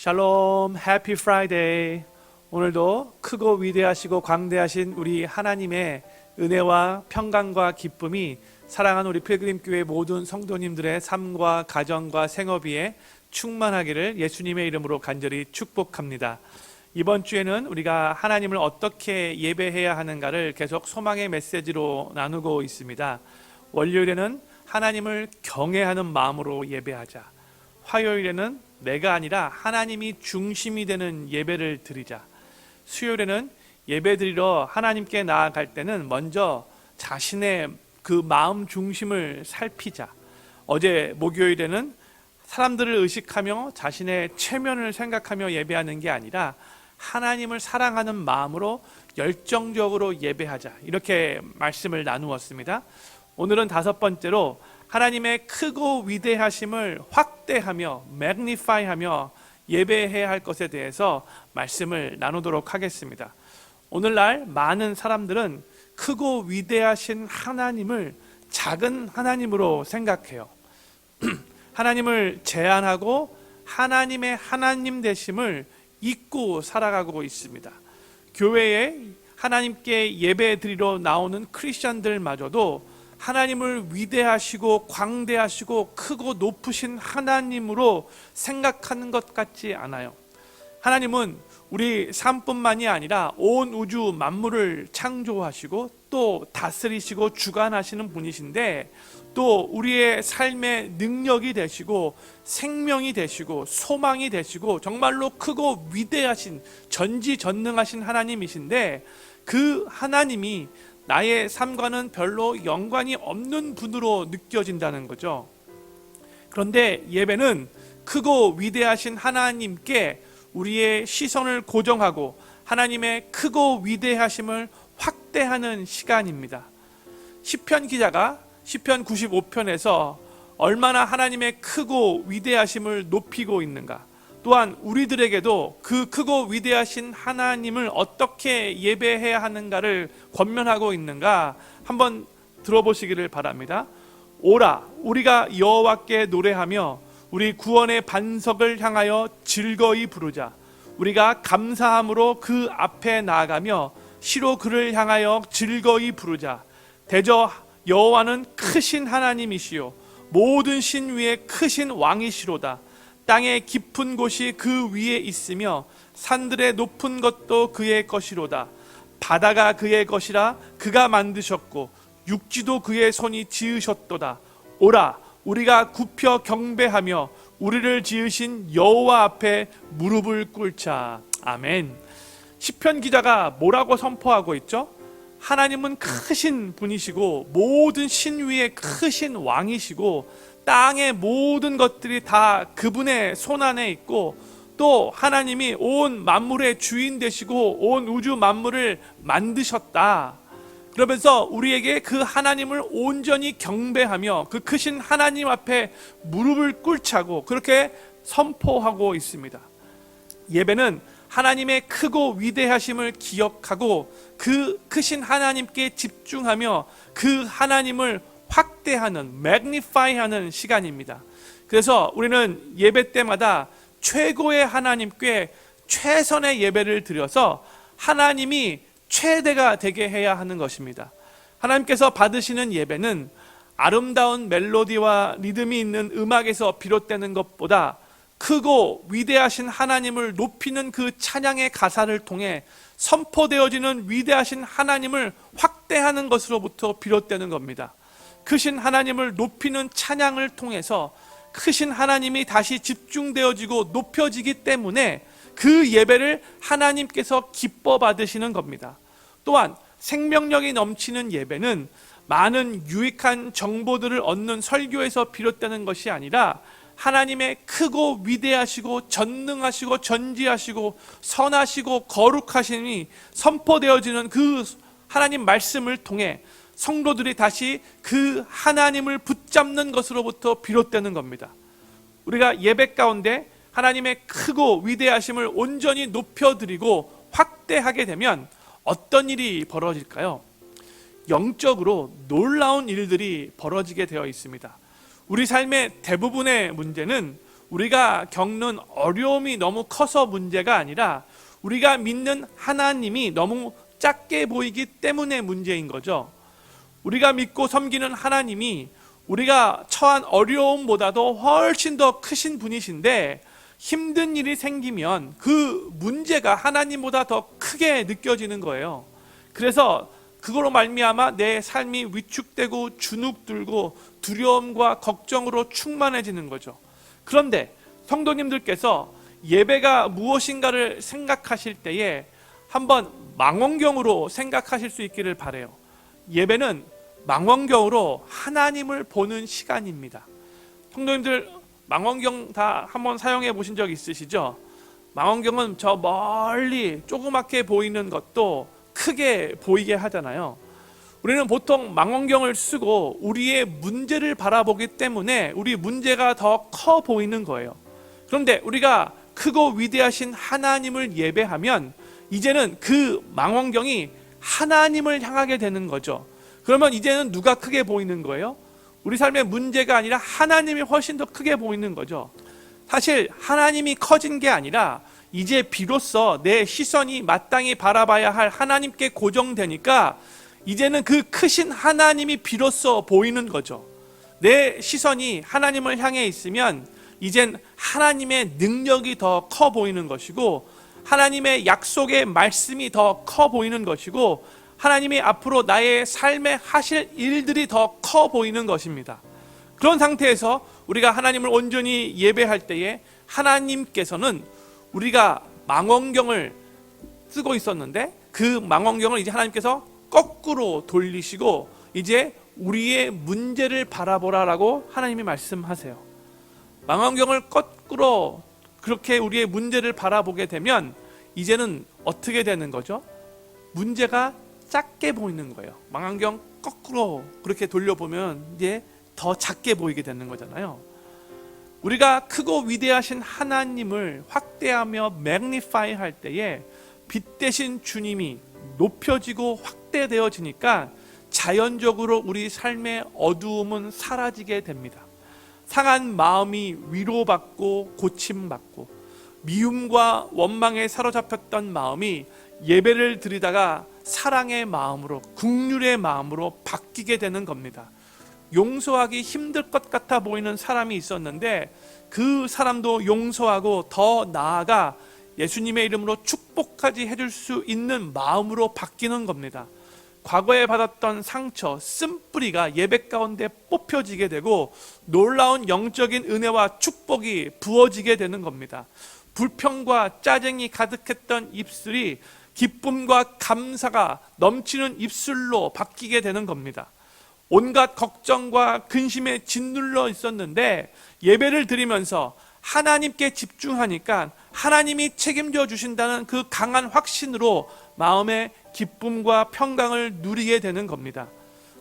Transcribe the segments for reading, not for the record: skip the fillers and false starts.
샬롬, 해피 프라이데이. 오늘도 크고 위대하시고 광대하신 우리 하나님의 은혜와 평강과 기쁨이 사랑하는 우리 필그림교회 모든 성도님들의 삶과 가정과 생업 위에 충만하기를 예수님의 이름으로 간절히 축복합니다. 이번 주에는 우리가 하나님을 어떻게 예배해야 하는가를 계속 소망의 메시지로 나누고 있습니다. 월요일에는 하나님을 경외하는 마음으로 예배하자. 화요일에는 내가 아니라 하나님이 중심이 되는 예배를 드리자. 수요일에는 예배 드리러 하나님께 나아갈 때는 먼저 자신의 그 마음 중심을 살피자. 어제 목요일에는 사람들을 의식하며 자신의 체면을 생각하며 예배하는 게 아니라 하나님을 사랑하는 마음으로 열정적으로 예배하자, 이렇게 말씀을 나누었습니다. 오늘은 다섯 번째로 하나님의 크고 위대하심을 확대하며 매그니파이하며 예배해야 할 것에 대해서 말씀을 나누도록 하겠습니다. 오늘날 많은 사람들은 크고 위대하신 하나님을 작은 하나님으로 생각해요. 하나님을 제한하고 하나님의 하나님 되심을 잊고 살아가고 있습니다. 교회에 하나님께 예배 드리러 나오는 크리스천들마저도 하나님을 위대하시고 광대하시고 크고 높으신 하나님으로 생각하는 것 같지 않아요. 하나님은 우리 삶뿐만이 아니라 온 우주 만물을 창조하시고 또 다스리시고 주관하시는 분이신데, 또 우리의 삶의 능력이 되시고 생명이 되시고 소망이 되시고 정말로 크고 위대하신 전지전능하신 하나님이신데, 그 하나님이 나의 삶과는 별로 연관이 없는 분으로 느껴진다는 거죠. 그런데 예배는 크고 위대하신 하나님께 우리의 시선을 고정하고 하나님의 크고 위대하심을 확대하는 시간입니다. 시편 기자가 시편 95편에서 얼마나 하나님의 크고 위대하심을 높이고 있는가, 또한 우리들에게도 그 크고 위대하신 하나님을 어떻게 예배해야 하는가를 권면하고 있는가 한번 들어보시기를 바랍니다. 오라, 우리가 여호와께 노래하며 우리 구원의 반석을 향하여 즐거이 부르자. 우리가 감사함으로 그 앞에 나아가며 시로 그를 향하여 즐거이 부르자. 대저 여호와는 크신 하나님이시요 모든 신 위에 크신 왕이시로다. 땅의 깊은 곳이 그 위에 있으며 산들의 높은 것도 그의 것이로다. 바다가 그의 것이라 그가 만드셨고 육지도 그의 손이 지으셨도다. 오라, 우리가 굽혀 경배하며 우리를 지으신 여호와 앞에 무릎을 꿇자. 아멘. 시편 기자가 뭐라고 선포하고 있죠? 하나님은 크신 분이시고 모든 신 위에 크신 왕이시고 땅의 모든 것들이 다 그분의 손 안에 있고, 또 하나님이 온 만물의 주인 되시고 온 우주 만물을 만드셨다. 그러면서 우리에게 그 하나님을 온전히 경배하며 그 크신 하나님 앞에 무릎을 꿇자고 그렇게 선포하고 있습니다. 예배는 하나님의 크고 위대하심을 기억하고 그 크신 하나님께 집중하며 그 하나님을 확대하는, 매그니파이하는 시간입니다. 그래서 우리는 예배 때마다 최고의 하나님께 최선의 예배를 드려서 하나님이 최대가 되게 해야 하는 것입니다. 하나님께서 받으시는 예배는 아름다운 멜로디와 리듬이 있는 음악에서 비롯되는 것보다 크고 위대하신 하나님을 높이는 그 찬양의 가사를 통해 선포되어지는 위대하신 하나님을 확대하는 것으로부터 비롯되는 겁니다. 크신 하나님을 높이는 찬양을 통해서 크신 하나님이 다시 집중되어지고 높여지기 때문에 그 예배를 하나님께서 기뻐 받으시는 겁니다. 또한 생명력이 넘치는 예배는 많은 유익한 정보들을 얻는 설교에서 비롯되는 것이 아니라 하나님의 크고 위대하시고 전능하시고 전지하시고 선하시고 거룩하심이 선포되어지는 그 하나님 말씀을 통해 성도들이 다시 그 하나님을 붙잡는 것으로부터 비롯되는 겁니다. 우리가 예배 가운데 하나님의 크고 위대하심을 온전히 높여드리고 확대하게 되면 어떤 일이 벌어질까요? 영적으로 놀라운 일들이 벌어지게 되어 있습니다. 우리 삶의 대부분의 문제는 우리가 겪는 어려움이 너무 커서 문제가 아니라 우리가 믿는 하나님이 너무 작게 보이기 때문에 문제인 거죠. 우리가 믿고 섬기는 하나님이 우리가 처한 어려움보다도 훨씬 더 크신 분이신데 힘든 일이 생기면 그 문제가 하나님보다 더 크게 느껴지는 거예요. 그래서 그거로 말미암아 내 삶이 위축되고 주눅들고 두려움과 걱정으로 충만해지는 거죠. 그런데 성도님들께서 예배가 무엇인가를 생각하실 때에 한번 망원경으로 생각하실 수 있기를 바라요. 예배는 망원경으로 하나님을 보는 시간입니다. 성도님들 망원경 다 한번 사용해 보신 적 있으시죠? 망원경은 저 멀리 조그맣게 보이는 것도 크게 보이게 하잖아요. 우리는 보통 망원경을 쓰고 우리의 문제를 바라보기 때문에 우리 문제가 더 커 보이는 거예요. 그런데 우리가 크고 위대하신 하나님을 예배하면 이제는 그 망원경이 하나님을 향하게 되는 거죠. 그러면 이제는 누가 크게 보이는 거예요? 우리 삶의 문제가 아니라 하나님이 훨씬 더 크게 보이는 거죠. 사실 하나님이 커진 게 아니라 이제 비로소 내 시선이 마땅히 바라봐야 할 하나님께 고정되니까 이제는 그 크신 하나님이 비로소 보이는 거죠. 내 시선이 하나님을 향해 있으면 이젠 하나님의 능력이 더 커 보이는 것이고 하나님의 약속의 말씀이 더 커 보이는 것이고 하나님이 앞으로 나의 삶에 하실 일들이 더 커 보이는 것입니다. 그런 상태에서 우리가 하나님을 온전히 예배할 때에 하나님께서는 우리가 망원경을 쓰고 있었는데 그 망원경을 이제 하나님께서 거꾸로 돌리시고 이제 우리의 문제를 바라보라라고 하나님이 말씀하세요. 망원경을 거꾸로 그렇게 우리의 문제를 바라보게 되면 이제는 어떻게 되는 거죠? 문제가 작게 보이는 거예요. 망원경 거꾸로 그렇게 돌려보면 이제 더 작게 보이게 되는 거잖아요. 우리가 크고 위대하신 하나님을 확대하며 매그니파이 할 때에 빛 대신 주님이 높여지고 확대되어지니까 자연적으로 우리 삶의 어두움은 사라지게 됩니다. 상한 마음이 위로받고 고침받고 미움과 원망에 사로잡혔던 마음이 예배를 드리다가 사랑의 마음으로 긍휼의 마음으로 바뀌게 되는 겁니다. 용서하기 힘들 것 같아 보이는 사람이 있었는데 그 사람도 용서하고 더 나아가 예수님의 이름으로 축복까지 해줄 수 있는 마음으로 바뀌는 겁니다. 과거에 받았던 상처, 쓴뿌리가 예배 가운데 뽑혀지게 되고 놀라운 영적인 은혜와 축복이 부어지게 되는 겁니다. 불평과 짜증이 가득했던 입술이 기쁨과 감사가 넘치는 입술로 바뀌게 되는 겁니다. 온갖 걱정과 근심에 짓눌러 있었는데 예배를 드리면서 하나님께 집중하니까 하나님이 책임져 주신다는 그 강한 확신으로 마음의 기쁨과 평강을 누리게 되는 겁니다.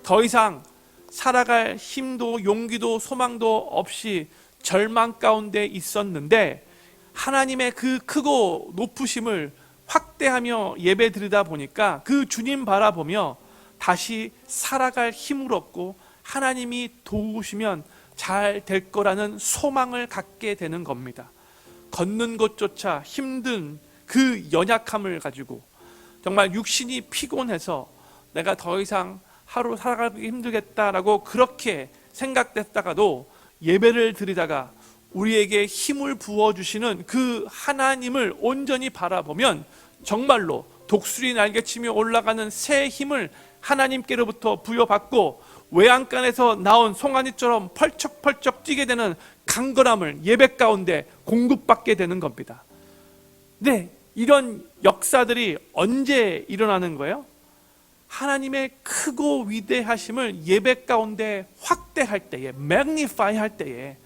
더 이상 살아갈 힘도 용기도 소망도 없이 절망 가운데 있었는데 하나님의 그 크고 높으심을 확대하며 예배 드리다 보니까 그 주님 바라보며 다시 살아갈 힘을 얻고 하나님이 도우시면 잘 될 거라는 소망을 갖게 되는 겁니다. 걷는 것조차 힘든 그 연약함을 가지고 정말 육신이 피곤해서 내가 더 이상 하루 살아가기 힘들겠다라고 그렇게 생각됐다가도 예배를 드리다가 우리에게 힘을 부어주시는 그 하나님을 온전히 바라보면 정말로 독수리 날개치며 올라가는 새 힘을 하나님께로부터 부여받고 외양간에서 나온 송아지처럼 펄쩍펄쩍 뛰게 되는 강건함을 예배 가운데 공급받게 되는 겁니다. 네, 이런 역사들이 언제 일어나는 거예요? 하나님의 크고 위대하심을 예배 가운데 확대할 때에, 매그니파이 할 때에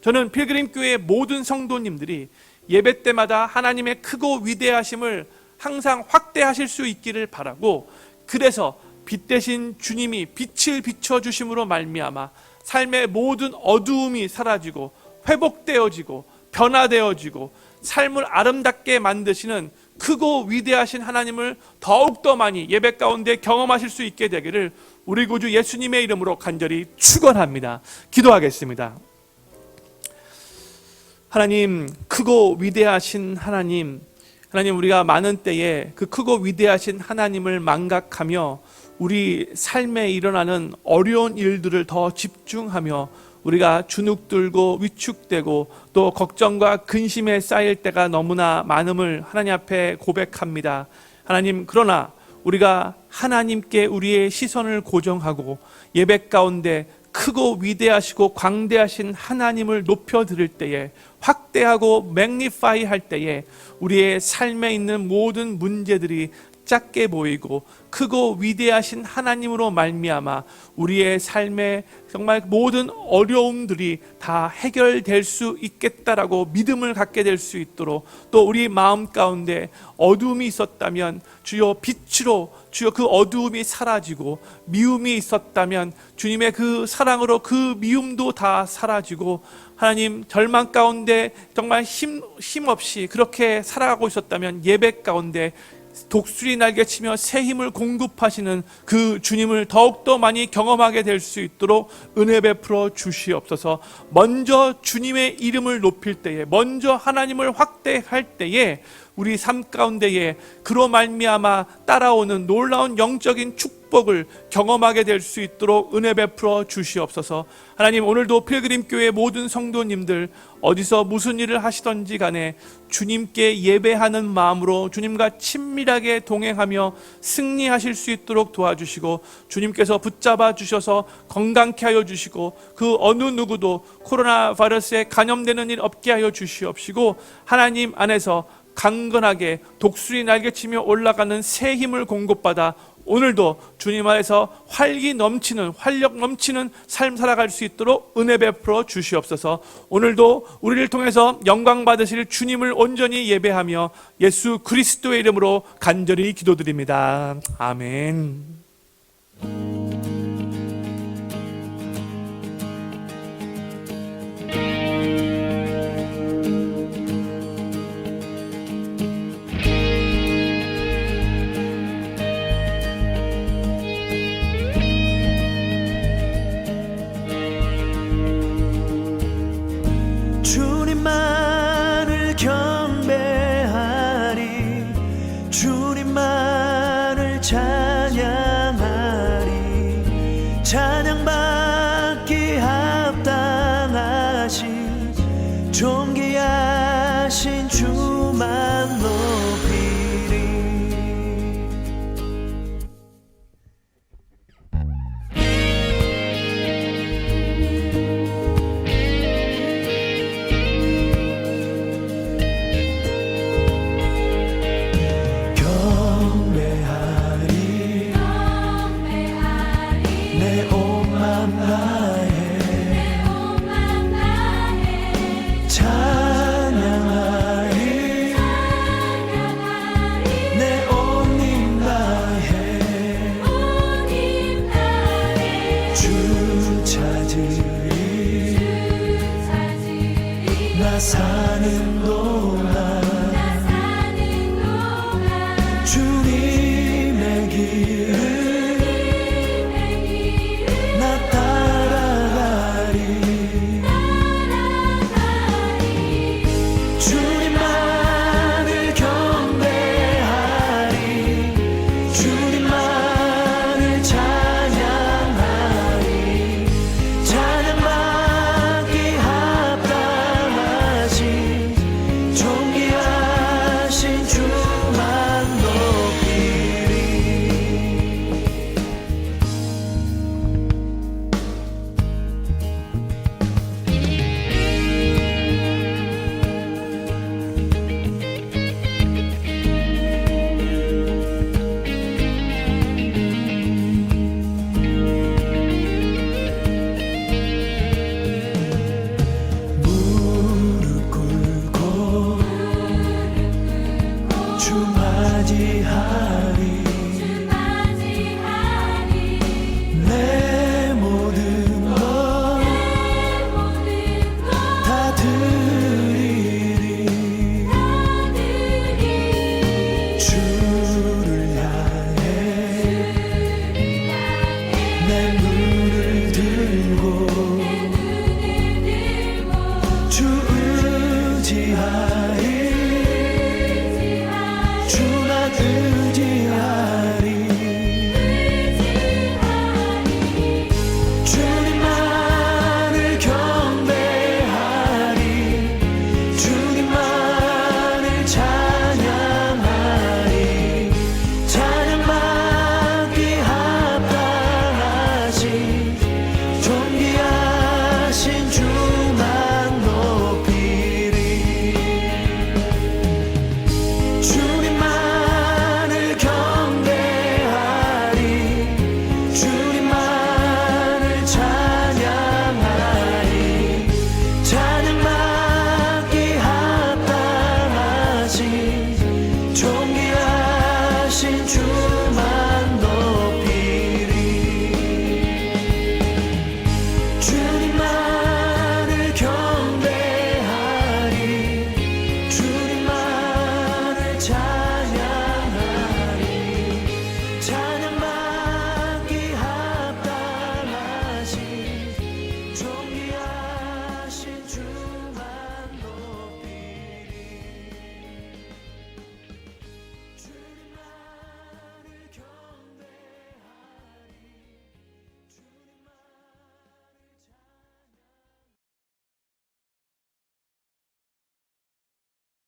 저는 필그림교회 모든 성도님들이 예배 때마다 하나님의 크고 위대하심을 항상 확대하실 수 있기를 바라고, 그래서 빛 대신 주님이 빛을 비춰주심으로 말미암아 삶의 모든 어두움이 사라지고 회복되어지고 변화되어지고 삶을 아름답게 만드시는 크고 위대하신 하나님을 더욱더 많이 예배 가운데 경험하실 수 있게 되기를 우리 구주 예수님의 이름으로 간절히 축원합니다. 기도하겠습니다. 하나님, 크고 위대하신 하나님, 우리가 많은 때에 그 크고 위대하신 하나님을 망각하며 우리 삶에 일어나는 어려운 일들을 더 집중하며 우리가 주눅들고 위축되고 또 걱정과 근심에 쌓일 때가 너무나 많음을 하나님 앞에 고백합니다. 하나님, 그러나 우리가 하나님께 우리의 시선을 고정하고 예배 가운데 크고 위대하시고 광대하신 하나님을 높여드릴 때에, 확대하고 매그니파이 할 때에 우리의 삶에 있는 모든 문제들이 작게 보이고 크고 위대하신 하나님으로 말미암아 우리의 삶의 정말 모든 어려움들이 다 해결될 수 있겠다라고 믿음을 갖게 될 수 있도록, 또 우리 마음 가운데 어두움이 있었다면 주여 빛으로, 주여 그 어두움이 사라지고, 미움이 있었다면 주님의 그 사랑으로 그 미움도 다 사라지고, 하나님 절망 가운데 정말 힘없이 그렇게 살아가고 있었다면 예배 가운데 독수리 날개치며 새 힘을 공급하시는 그 주님을 더욱더 많이 경험하게 될 수 있도록 은혜 베풀어 주시옵소서. 먼저 주님의 이름을 높일 때에, 먼저 하나님을 확대할 때에 우리 삶 가운데에 그로 말미암아 따라오는 놀라운 영적인 축복을 경험하게 될 수 있도록 은혜 베풀어 주시옵소서. 하나님, 오늘도 필그림교회 모든 성도님들 어디서 무슨 일을 하시던지 간에 주님께 예배하는 마음으로 주님과 친밀하게 동행하며 승리하실 수 있도록 도와주시고, 주님께서 붙잡아 주셔서 건강케 하여 주시고, 그 어느 누구도 코로나 바이러스에 감염되는 일 없게 하여 주시옵시고, 하나님 안에서 강건하게 독수리 날개치며 올라가는 새 힘을 공급받아 오늘도 주님 안에서 활기 넘치는, 활력 넘치는 삶 살아갈 수 있도록 은혜 베풀어 주시옵소서. 오늘도 우리를 통해서 영광 받으실 주님을 온전히 예배하며 예수 그리스도의 이름으로 간절히 기도드립니다. 아멘. 주님만을 경배하리, 주님만을 찬양하리. 찬양받기 합당하신 존귀하신 주만 높이리. 나 사는 동안 주님의 길을 나 따라가리. 주님만을 경배하리, 주님만을 찬양하리. 찬양받기 합당하신 존귀하신 주만 높이리. 무릎 꿇고 주 맞이하리.